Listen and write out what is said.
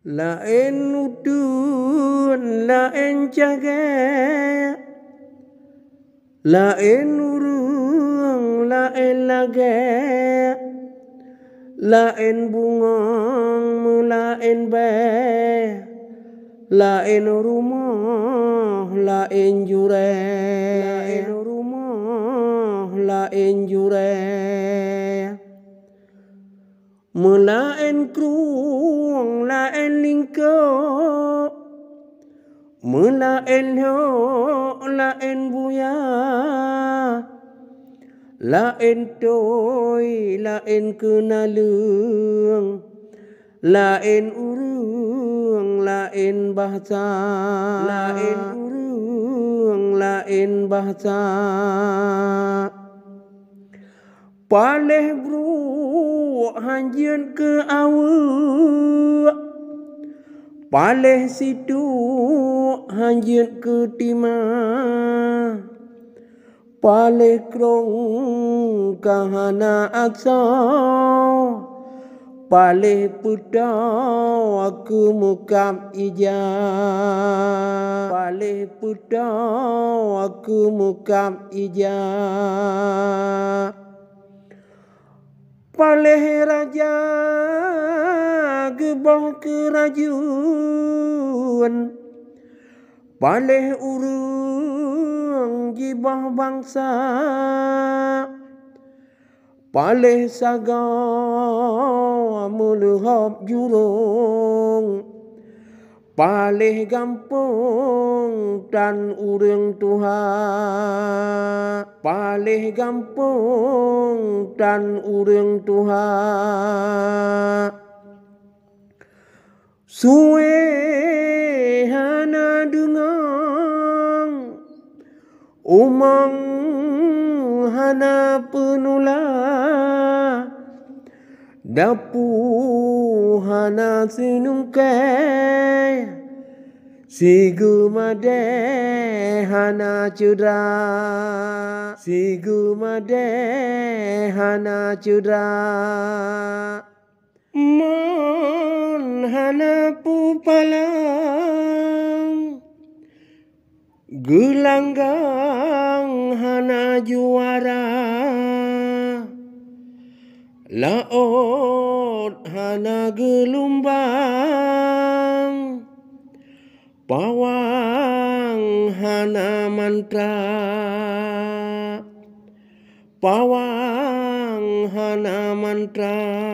Lain udun, lain jaga, lain urung, lain lage, lain bungong, lain be, lain rumah, lain jure, lain rumah, lain jure. Melain kruang, lain lingkok, melain ho, lain buya, lain toy, lain kenalung, lain urung, lain bahasa, lain urung, lain bahasa. Paleh bro hanjun ke awak, paleh situ hanjun ke timah, paleh krong kahana aksa, paleh putau aku mukam ija, paleh putau aku mukam ija. Paleh raja gebah kerajaan, paleh urung gibah bangsa, paleh sagau muluhop jurung, paleh gampung dan urung Tuhan, paleh gampung dan urung Tuhan. Suwe hana dengang, umang hana penulah, dapu hana sinungkai, sigu made hana cudra, sigu made hana cudra. Mon hana pupalang, gelanggang hana juara, laut hana gelombang, pawang hana mantra, pawang hana mantra.